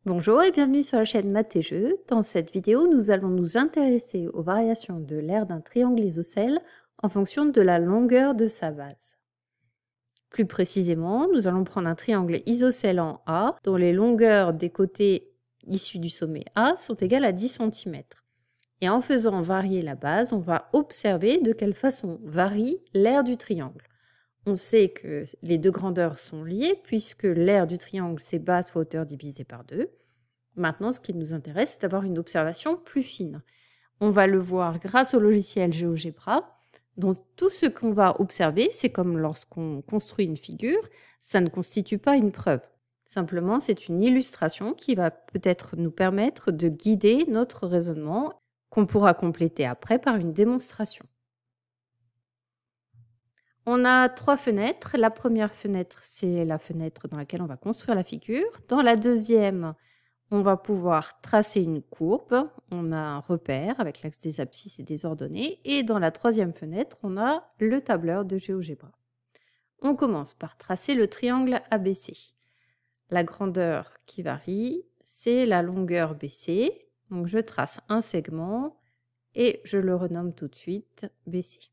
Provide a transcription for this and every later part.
Bonjour et bienvenue sur la chaîne Maths et Jeux. Dans cette vidéo, nous allons nous intéresser aux variations de l'aire d'un triangle isocèle en fonction de la longueur de sa base. Plus précisément, nous allons prendre un triangle isocèle en A dont les longueurs des côtés issus du sommet A sont égales à 10 cm. Et en faisant varier la base, on va observer de quelle façon varie l'aire du triangle. On sait que les deux grandeurs sont liées puisque l'aire du triangle, c'est base fois hauteur divisé par 2. Maintenant, ce qui nous intéresse, c'est d'avoir une observation plus fine. On va le voir grâce au logiciel GeoGebra. Donc, tout ce qu'on va observer, c'est comme lorsqu'on construit une figure, ça ne constitue pas une preuve. Simplement, c'est une illustration qui va peut-être nous permettre de guider notre raisonnement qu'on pourra compléter après par une démonstration. On a 3 fenêtres. La première fenêtre, c'est la fenêtre dans laquelle on va construire la figure. Dans la deuxième, on va pouvoir tracer une courbe. On a un repère avec l'axe des abscisses et des ordonnées. Et dans la troisième fenêtre, on a le tableur de GeoGebra. On commence par tracer le triangle ABC. La grandeur qui varie, c'est la longueur BC. Donc je trace un segment et je le renomme tout de suite BC.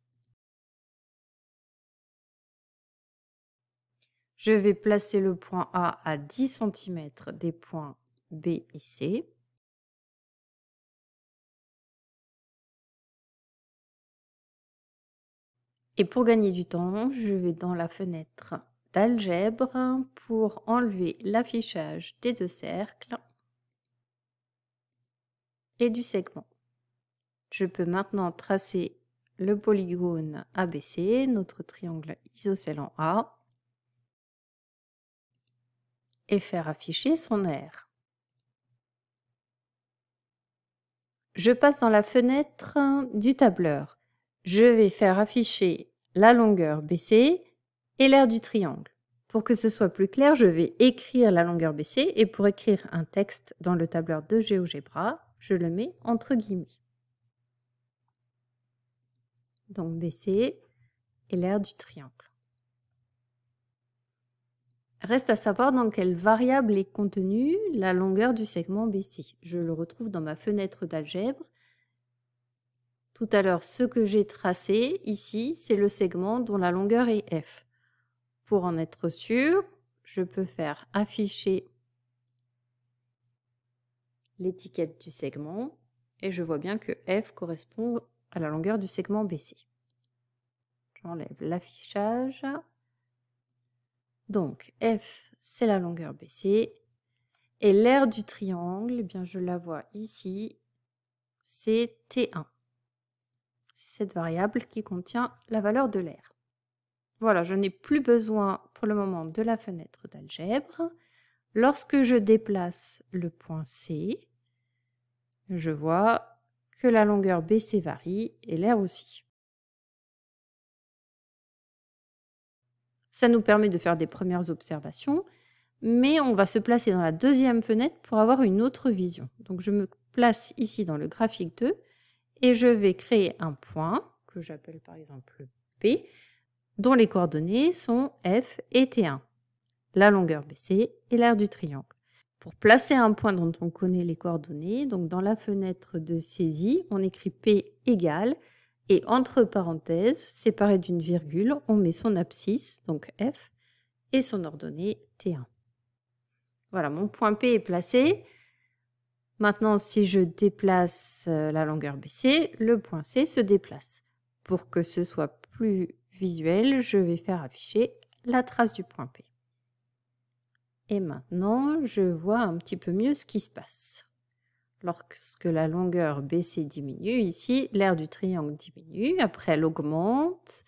Je vais placer le point A à 10 cm des points B et C. Et pour gagner du temps, je vais dans la fenêtre d'algèbre pour enlever l'affichage des deux cercles et du segment. Je peux maintenant tracer le polygone ABC, notre triangle isocèle en A, et faire afficher son aire. Je passe dans la fenêtre du tableur. Je vais faire afficher la longueur BC et l'aire du triangle. Pour que ce soit plus clair, je vais écrire la longueur BC et pour écrire un texte dans le tableur de GeoGebra, je le mets entre guillemets. Donc BC et l'aire du triangle. Reste à savoir dans quelle variable est contenue la longueur du segment BC. Je le retrouve dans ma fenêtre d'algèbre. Tout à l'heure, ce que j'ai tracé ici, c'est le segment dont la longueur est F. Pour en être sûr, je peux faire afficher l'étiquette du segment et je vois bien que F correspond à la longueur du segment BC. J'enlève l'affichage. Donc, F, c'est la longueur BC. Et l'aire du triangle, eh bien, je la vois ici, c'est T1. C'est cette variable qui contient la valeur de l'aire. Voilà, je n'ai plus besoin pour le moment de la fenêtre d'algèbre. Lorsque je déplace le point C, je vois que la longueur BC varie et l'aire aussi. Ça nous permet de faire des premières observations, mais on va se placer dans la deuxième fenêtre pour avoir une autre vision. Donc je me place ici dans le graphique 2 et je vais créer un point que j'appelle par exemple P, dont les coordonnées sont F et T1, la longueur BC et l'aire du triangle. Pour placer un point dont on connaît les coordonnées, donc dans la fenêtre de saisie, on écrit P égale et entre parenthèses, séparé d'une virgule, on met son abscisse, donc F, et son ordonnée T1. Voilà, mon point P est placé. Maintenant, si je déplace la longueur BC, le point C se déplace. Pour que ce soit plus visuel, je vais faire afficher la trace du point P. Et maintenant, je vois un petit peu mieux ce qui se passe. Lorsque la longueur BC diminue, ici, l'aire du triangle diminue. Après, elle augmente,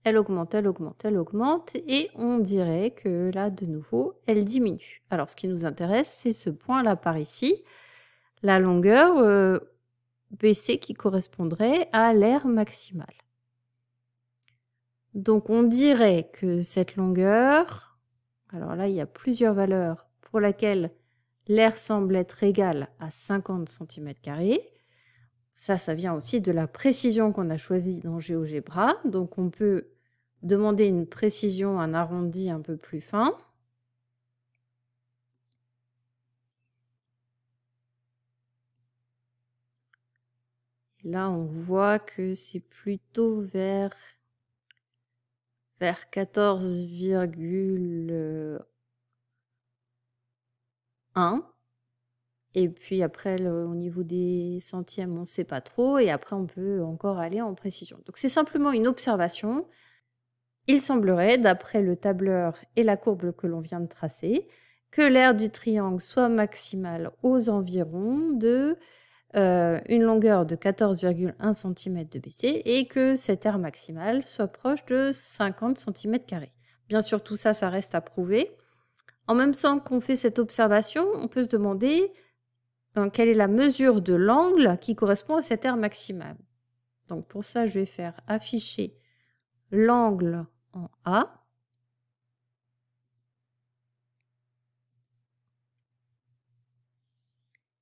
elle augmente, elle augmente, elle augmente. Et on dirait que là, de nouveau, elle diminue. Alors, ce qui nous intéresse, c'est ce point-là par ici. La longueur BC qui correspondrait à l'aire maximale. Donc, on dirait que cette longueur, alors là, il y a plusieurs valeurs pour lesquelles l'aire semble être égale à 50 cm². Ça vient aussi de la précision qu'on a choisie dans GeoGebra. Donc, on peut demander une précision, un arrondi un peu plus fin. Là, on voit que c'est plutôt vers 14,1. Et puis après, au niveau des centièmes, on ne sait pas trop. Et après, on peut encore aller en précision. Donc, c'est simplement une observation. Il semblerait, d'après le tableur et la courbe que l'on vient de tracer, que l'aire du triangle soit maximale aux environs de une longueur de 14,1 cm de BC et que cette aire maximale soit proche de 50 cm². Bien sûr, tout ça, ça reste à prouver. En même temps qu'on fait cette observation, on peut se demander quelle est la mesure de l'angle qui correspond à cette aire maximale. Donc pour ça, je vais faire afficher l'angle en A.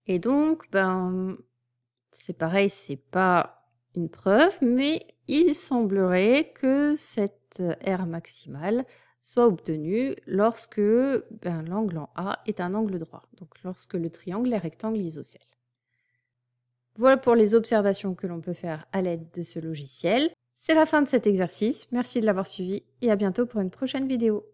Et donc, c'est pareil, c'est pas une preuve, mais il semblerait que cette aire maximale soit obtenue lorsque l'angle en A est un angle droit, donc lorsque le triangle est rectangle isocèle. Voilà pour les observations que l'on peut faire à l'aide de ce logiciel. C'est la fin de cet exercice, merci de l'avoir suivi et à bientôt pour une prochaine vidéo.